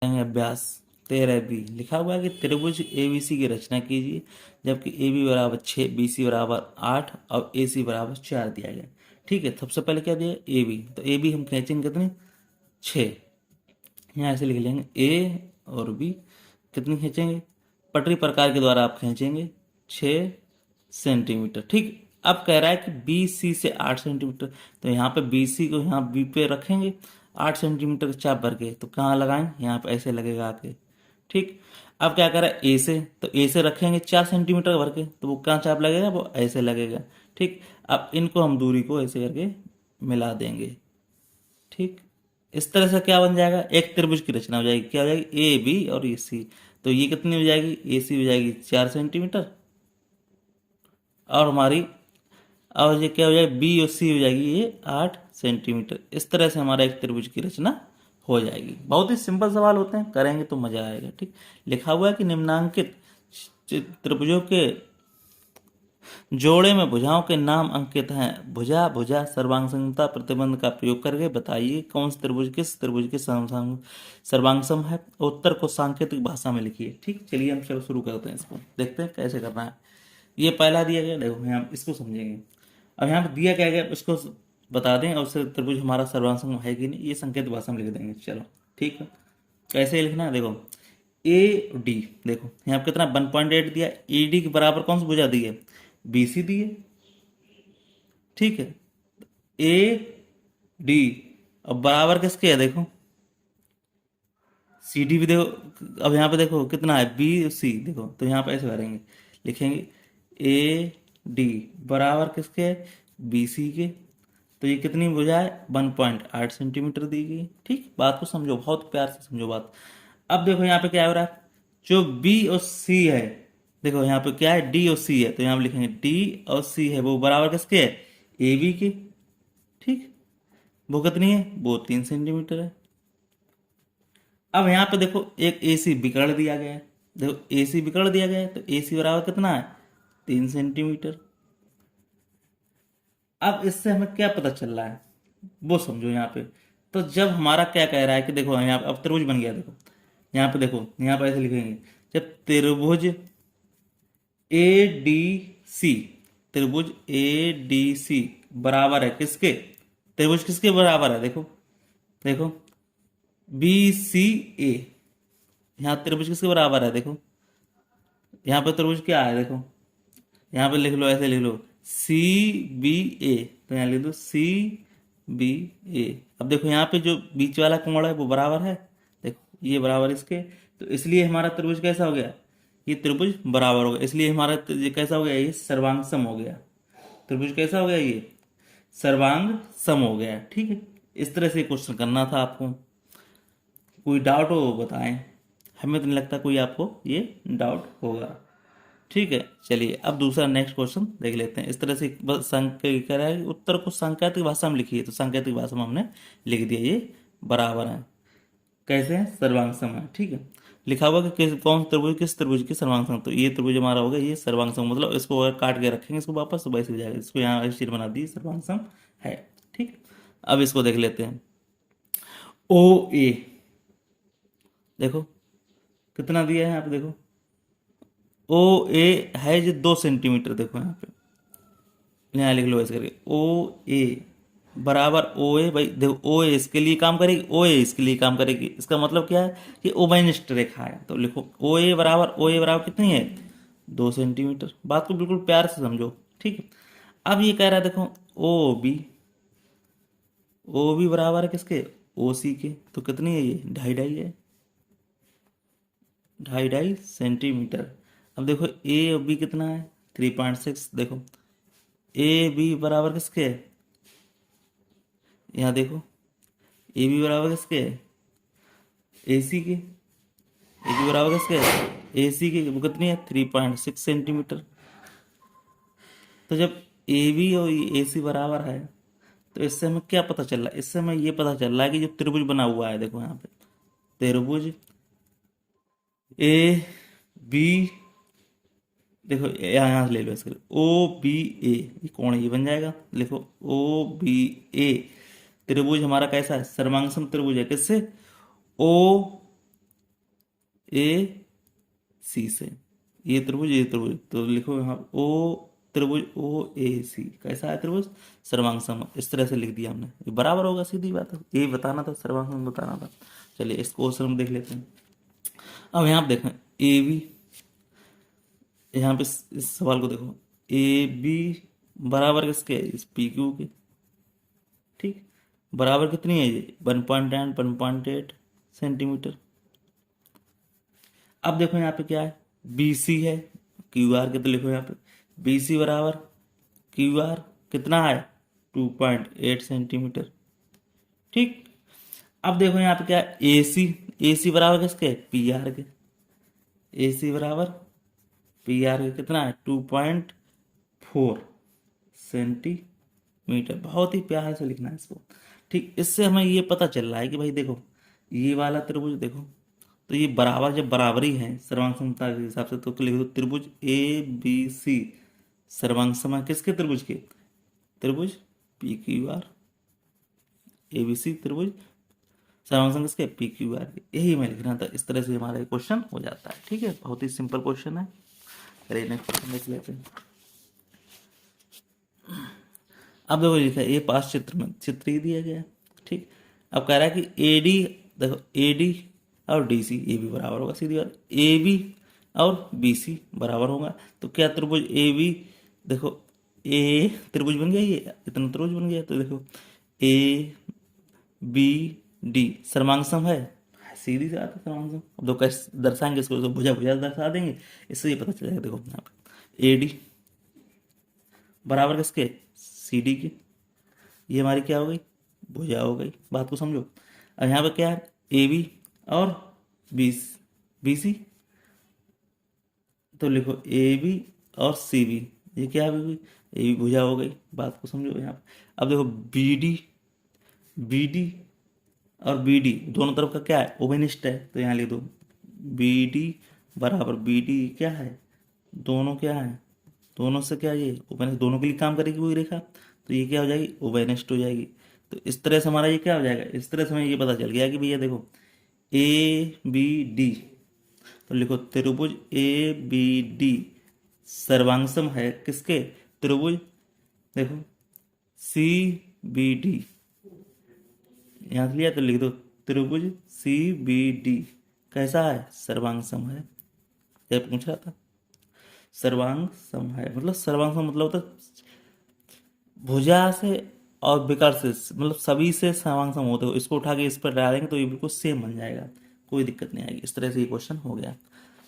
अभ्यास 13B लिखा हुआ है कि त्रिभुज ABC की रचना कीजिए जबकि AB बराबर 6, BC बराबर 8 और AC बराबर 4 दिया गया। ठीक है, सबसे पहले क्या दिया AB, तो AB हम खींचेंगे कितनी 6, यहाँ ऐसे लिख लेंगे A और B कितनी खींचेंगे, पटरी प्रकार के द्वारा आप खींचेंगे 6 सेंटीमीटर। ठीक, अब कह रहा है कि BC से 8 सेंटीमीटर, तो यहाँ पे BC को यहाँ B पे रखेंगे, 8 सेंटीमीटर का चाप भर के, तो कहाँ लगाएंगे, यहाँ पे ऐसे लगेगा आके। ठीक, अब क्या कह रहा है A से, तो A से रखेंगे 4 सेंटीमीटर भर के, तो वो कहाँ चाप लगेगा, वो ऐसे लगेगा। ठीक, अब इनको हम दूरी को ऐसे करके मिला देंगे। ठीक, इस तरह से क्या बन जाएगा, एक त्रिभुज की रचना हो जाएगी। क्या हो जाएगी, AB और AC। तो ये कितनी हो जाएगी, AC हो जाएगी 4 सेंटीमीटर, और हमारी और ये क्या हो जाएगी, बी और सी हो जाएगी ये 8 सेंटीमीटर। इस तरह से हमारा एक त्रिभुज की रचना हो जाएगी। बहुत ही सिंपल सवाल होते हैं, करेंगे तो मजा आएगा। ठीक, लिखा हुआ है कि निम्नांकित त्रिभुजों के जोड़े में भुजाओं के नाम अंकित हैं। भुजा भुजा सर्वांग समता प्रतिबंध का प्रयोग करके बताइए कौन सा त्रिभुज किस त्रिभुज के सर्वांग सम है। उत्तर को सांकेतिक भाषा में लिखिए। ठीक, चलिए हम चलो शुरू करते हैं, इसको देखते हैं कैसे करना है। ये पहला दिया गया, देखो हम इसको समझेंगे। अब यहाँ पर दिया क्या गया उसको बता दें, और उससे त्रिभुज हमारा सर्वांग सम है कि नहीं ये संकेत भाषा में लिख देंगे। चलो ठीक है, कैसे लिखना है, देखो ए डी, देखो यहाँ पे कितना 1.8 दिया, ए डी के बराबर कौन सी भुजा दी है, बी सी दी है। ठीक है, ए डी और बराबर किसके है, देखो सी डी भी देखो। अब यहाँ पे देखो कितना है, बी सी, देखो तो यहाँ पे ऐसे भरेंगे, लिखेंगे ए डी बराबर किसके है, बी सी के। तो ये कितनी भुजा है, 1.8 सेंटीमीटर दी गई। ठीक, बात को समझो, बहुत प्यार से समझो बात। अब देखो यहाँ पे क्या हो रहा है, जो बी और सी है, देखो यहाँ पे क्या है, डी और सी है, तो यहाँ पे लिखेंगे डी और सी है वो बराबर किसके है, ए बी के। ठीक, वो कितनी है, वो 3 सेंटीमीटर है। अब यहाँ पे देखो एक ए सी बिगड़ दिया गया है, देखो ए सी बिगड़ दिया गया है, तो ए सी बराबर कितना है, 3 सेंटीमीटर। अब इससे हमें क्या पता चल रहा है वो समझो यहाँ पे। तो जब हमारा क्या कह रहा है कि देखो यहाँ पे अब त्रिभुज बन गया, देखो यहाँ पे देखो, यहाँ पे ऐसे लिखेंगे, जब त्रिभुज ए डी सी, त्रिभुज ए डी सी बराबर है किसके, त्रिभुज किसके बराबर है, देखो देखो बी सी ए, यहाँ त्रिभुज किसके बराबर है, देखो यहाँ पे त्रिभुज क्या है, देखो यहाँ पे लिख लो, ऐसे लिख लो सी बी ए, तो यहाँ लिख दो सी बी ए। अब देखो यहाँ पे जो बीच वाला कोण है वो बराबर है, देखो ये बराबर इसके, तो इसलिए हमारा त्रिभुज कैसा हो गया, ये त्रिभुज बराबर हो गया, इसलिए हमारा ये कैसा हो गया, ये सर्वांग सम हो गया। त्रिभुज कैसा हो गया, ये सर्वांग सम हो गया। ठीक है, इस तरह से क्वेश्चन करना था आपको। कोई डाउट हो बताएं, हमें तो नहीं लगता कोई आपको ये डाउट होगा। ठीक है, चलिए अब दूसरा नेक्स्ट क्वेश्चन देख लेते हैं। इस तरह से बस कह रहा है कि उत्तर को सांकेतिक भाषा में लिखिए, तो सांकेतिक भाषा में हमने लिख दिया, ये बराबर है कैसे है, सर्वांग सम है। ठीक है, लिखा हुआ कि कौन त्रिभुज किस त्रिभुज की सर्वांग सम, तो ये त्रिभुज हमारा होगा ये सर्वांग सम, मतलब इसको अगर काट के रखेंगे इसको वापस तो वैसे हो जाएगा, इसको यहाँ ऐसी शीट बना दी, सर्वांग सम है। ठीक, अब इसको देख लेते हैं। ओ ए, देखो कितना दिया है यहाँ पे, देखो ओ ए है जो 2 सेंटीमीटर, देखो यहाँ पे यहाँ लिख लो ऐसे करके, ओ ए बराबर ओ ए, भाई देखो ओ ए इसके लिए काम करेगी, ओ ए इसके लिए काम करेगी, इसका मतलब क्या है कि ओबेनिस्ट रेखा है, तो लिखो ओ ए बराबर कितनी है, 2 सेंटीमीटर। बात को बिल्कुल प्यार से समझो। ठीक है, अब ये कह रहा है देखो ओ बी बराबर है किसके, ओ सी के, तो कितनी है ये, ढाई ढाई है, ढाई ढाई सेंटीमीटर। अब देखो ए और बी कितना है, 3.6, देखो ए बी बराबर किसके है, यहाँ देखो ए बी बराबर किसके है, ए सी के, ए बी बराबर किसके है, ए सी के, वो कितनी है 3.6 सेंटीमीटर। तो जब ए बी और ए सी बराबर है, तो इससे हमें क्या पता चल रहा है, इससे हमें ये पता चल रहा है कि जो त्रिभुज बना हुआ है, देखो यहाँ पे त्रिभुज ए बी, देखो यहाँ से ले लो इसके, ओ बी ए, ये कौन है, ये बन जाएगा, लिखो ओ बी ए त्रिभुज हमारा कैसा है, सर्वांग सम त्रिभुज है किससे, ओ ए सी से, ये त्रिभुज तो लिखो यहाँ ओ त्रिभुज ओ ए सी कैसा है त्रिभुज, सर्वांग सम। इस तरह से लिख दिया हमने, ये बराबर होगा, सीधी बात है, यही बताना था, सर्वांग सम बताना था। चलिए इस क्वेश्चन हम देख लेते हैं। अब यहाँ पे देखें ए बी, यहाँ पे इस सवाल को देखो, ए बी बराबर किसके है, इस पी क्यू के, ठीक। बराबर कितनी है ये, 1.8 सेंटीमीटर। अब देखो यहाँ पे क्या है, बी सी है, क्यू आर के, तो लिखो यहाँ पे बी सी बराबर क्यू आर कितना है, 2.8 सेंटीमीटर, ठीक। अब देखो यहाँ पे क्या है, ए सी बराबर किसके, पी आर के, ए सी बराबर पी आर के कितना है, 2.4 सेंटीमीटर। बहुत ही प्यार से लिखना है इसको, ठीक। इससे हमें ये पता चल रहा है कि भाई देखो ये वाला त्रिभुज देखो, तो ये बराबर जब बराबरी है सर्वांग समता के हिसाब से, तो लिख दो त्रिभुज ए बी सी सर्वांग सम किसके, त्रिभुज के, त्रिभुज P Q R, A B C त्रिभुज सर्वांग सम किसके, पी क्यू आर के। यही मैं लिख रहा था, इस तरह से हमारा क्वेश्चन हो जाता है, ठीक है। बहुत ही सिंपल क्वेश्चन है। चलिए नेक्स्ट क्वेश्चन देख लेते हैं। अब देखो लिखा है, ये पास चित्र में चित्र ही दिया गया है, ठीक। अब कह रहा है कि ए डी, देखो ए डी और डी सी ये भी बराबर होगा, सीधी बात, ए बी और बी सी बराबर होगा। तो क्या त्रिभुज ए बी, देखो ए त्रिभुज बन गया, ये इतना त्रिभुज बन गया, तो देखो ए बी डी सर्वांग सम है, सीधी सी बात है सर्वांग सम। अब दो कैसे दर्शाएंगे इसको, तो भुजा भुजा दर्शा देंगे, इससे ये पता चलेगा। देखो यहाँ पे ए डी बराबर किसके, सी डी के, ये हमारी क्या हो गई, भुजा हो गई, बात को समझो। और यहाँ पे क्या है, ए बी और बी सी, तो लिखो ए बी और सी बी, ये क्या है, ए बी भुजा हो गई, बात को समझो यहाँ पे। अब देखो बी डी और बी डी दोनों तरफ का क्या है, ओवेनिस्ट है, तो यहाँ लिख दो बी डी बराबर बी डी क्या है, दोनों क्या है, दोनों से क्या, ये ओवेनिस्ट, दोनों के लिए काम करेगी वही रेखा, तो ये क्या हो जाएगी, ओवेनिस्ट हो जाएगी। तो इस तरह से हमारा ये क्या हो जाएगा, इस तरह से हमें ये पता चल गया कि भैया देखो ए बी डी, तो लिखो त्रिभुज ए बी डी सर्वांग सम है किसके, त्रिभुज देखो सी बी डी, यहाँ से लिया तो लिख दो त्रिभुज सी बी डी कैसा है, सर्वांग सम है। ये पूछ रहा था, सर्वांग सम है मतलब, सर्वांग सम मतलब होता है भुजा से और विकर्ण से, मतलब सभी से सर्वांग सम होते हो, इसको उठा के इस पर डालेंगे तो ये बिल्कुल सेम बन जाएगा, कोई दिक्कत नहीं आएगी। इस तरह से ये क्वेश्चन हो गया।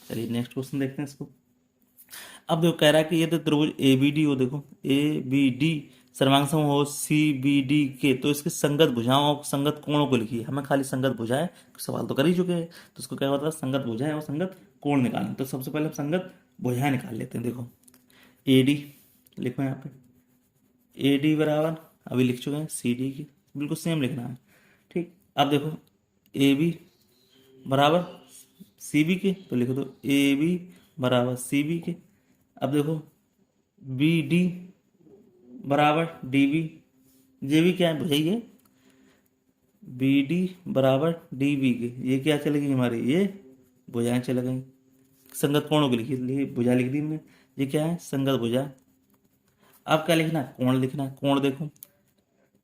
चलिए नेक्स्ट क्वेश्चन देखते हैं इसको। अब देखो कह रहा है कि ये तो त्रिभुज ए बी डी हो, देखो ए बी डी सर्वांग सम हो सी बी डी के, तो इसके संगत भुजाओं और संगत कोणों को लिखिए। हमें खाली संगत भुजाएं सवाल तो कर ही चुके हैं, तो उसको क्या होता है, संगत भुजाएं और संगत कोण निकालना। तो सबसे पहले हम संगत भुजाएं निकाल लेते हैं। देखो ए डी लिखो यहाँ पे, ए डी बराबर अभी लिख चुके हैं सी डी की, बिल्कुल सेम लिखना है, ठीक। अब देखो ए बी बराबर सी बी के, तो लिख दो ए बी बराबर सी बी के। अब देखो बी डी बराबर डी बी, ये भी क्या है भुजाइए, बी डी बराबर डी बी के, ये क्या चलेगी हमारी, ये भुजाएं चल गई। संगत कोणों की लिखी, भुजा लिख दी हमने, ये क्या है, संगत भुजा। अब क्या लिखना है, कोण लिखना है। कोण देखो,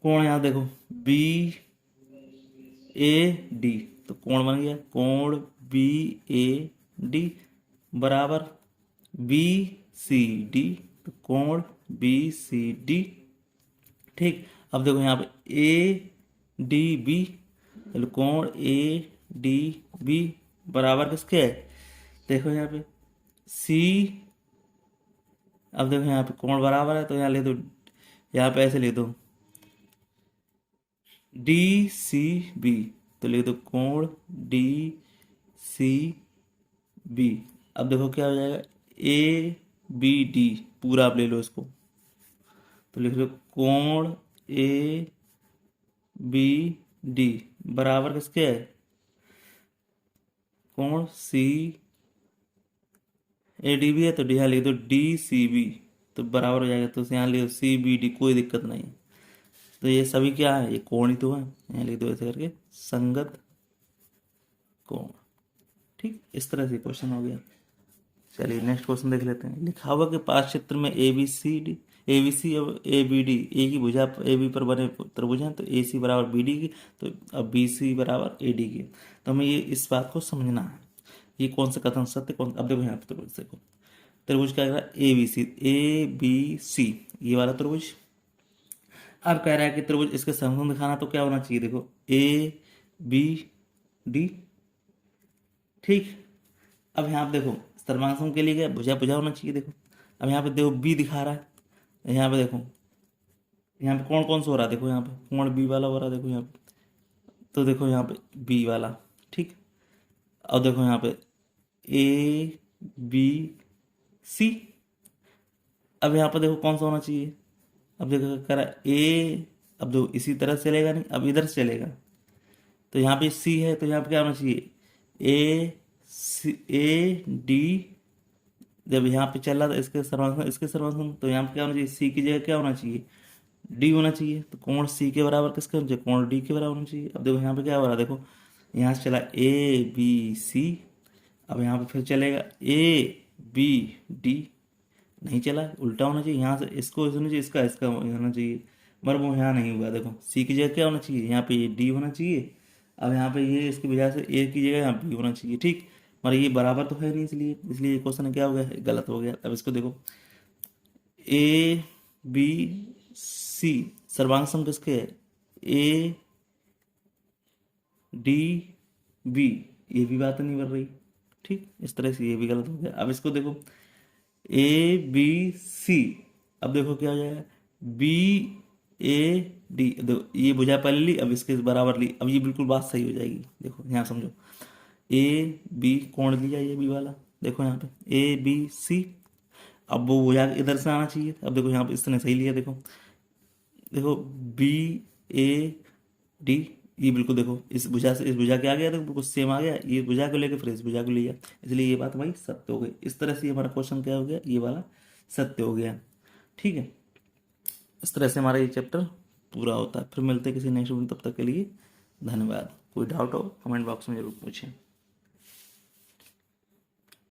कोण यहाँ देखो बी ए डी, तो कोण बन गया कोण बी ए डी बराबर बी सी डी, तो कोण बी सी डी, ठीक। अब देखो यहाँ पे ए डी बी, चलो कोण ए डी बी बराबर किसके है, देखो यहाँ पे सी, अब देखो यहाँ पे कोण बराबर है, तो यहाँ ले दो, यहाँ पे ऐसे ले दो डी सी बी, तो लिख दो कोण डी सी बी। अब देखो क्या हो जाएगा, ए बी डी पूरा आप ले लो इसको, तो लिख लो कोण ए बी डी बराबर किसके है, कोण सी ए डी बी है, तो यहाँ लिख दो डी सी बी, तो बराबर हो जाएगा, तो यहाँ लिख दो सी बी डी, कोई दिक्कत नहीं है। तो ये सभी क्या है, ये कोण ही तो है, यहाँ लिख दो ऐसे करके संगत कोण, ठीक। ठीक, इस तरह से क्वेश्चन हो गया। चलिए नेक्स्ट क्वेश्चन देख लेते हैं। लिखा हुआ कि पास चित्र में ए बी सी और ए बी डी ए की भुजा ए बी पर बने त्रिभुज हैं, तो ए सी बराबर बी डी की, तो अब बी सी बराबर ए डी की। तो हमें ये इस बात को समझना है, ये कौन सा कथन सत्य कौन। अब देखो यहाँ पे त्रिभुज देखो, त्रिभुज क्या कह रहा है, ए बी सी ये वाला त्रिभुज। अब कह रहा है कि त्रिभुज इसके समकोण दिखाना, तो क्या होना चाहिए, देखो ए बी डी। ठीक, अब यहाँ पे देखो सर्वांग के लिए क्या भुजा भुजा होना चाहिए। देखो अब यहाँ पे देखो बी दिखा रहा है, यहाँ पे देखो यहाँ पे कौन कौन सा हो रहा है, देखो यहाँ पे कौन बी वाला हो रहा है, देखो यहाँ पे, तो देखो यहाँ पे बी वाला। ठीक, अब देखो यहाँ पे ए बी सी। अब यहाँ पे देखो कौन सा होना चाहिए, अब देखो कह रहा है ए, अब देखो इसी तरह से चलेगा नहीं, अब इधर से चलेगा, तो यहाँ पे सी है, तो यहाँ पे क्या होना चाहिए, ए डी। जब यहाँ पे चल रहा था इसके सर्वांग, तो यहाँ पे क्या होना चाहिए, सी की जगह क्या होना चाहिए, डी होना चाहिए। तो कोण सी के बराबर किसका होना चाहिए, कोण डी के बराबर होना चाहिए। अब देखो यहाँ पे क्या हो रहा है, देखो यहाँ से चला ए बी सी, अब यहाँ पे फिर चलेगा ए बी डी, नहीं चला, उल्टा होना चाहिए, यहाँ से इसको होना चाहिए, इसका इसका होना चाहिए, मगर वो यहाँ नहीं हुआ। देखो सी की जगह क्या होना चाहिए, यहाँ पे ये डी होना चाहिए। अब यहाँ पे ये इसकी वजह से ए की जगह यहाँ बी होना चाहिए। ठीक, मगर ये बराबर तो है नहीं, इसलिए इसलिए क्वेश्चन क्या हो गया, गलत हो गया। अब इसको देखो ए बी सी सर्वांग सम किसके है, ए डी बी, ये भी बात नहीं बन रही। ठीक, इस तरह से ये भी गलत हो गया। अब इसको देखो ए बी सी, अब देखो क्या हो जाएगा, बी ए डी, देखो ये भुजा पहले ली, अब इसके बराबर ली, अब ये बिल्कुल बात सही हो जाएगी। देखो यहाँ समझो, ए बी कोण लिया ये बी वाला, देखो यहाँ पे ए बी सी, अब वो भुजा इधर से आना चाहिए। अब देखो यहाँ पे इसने सही लिया, देखो देखो बी ए डी, ये बिल्कुल देखो इस भुजा से इस भुजा के आ गया, देखो बिल्कुल सेम आ गया, ये भुजा को लेकर फिर इस भुजा को लिया, इसलिए ये बात भाई सत्य हो गई। इस तरह से हमारा क्वेश्चन क्या हो गया, ये वाला सत्य हो गया। ठीक है, इस तरह से हमारा ये चैप्टर पूरा होता है। फिर मिलते हैं किसी नेक्स्ट वीडियो, तब तक के लिए धन्यवाद। कोई डाउट हो कमेंट बॉक्स में जरूर पूछें।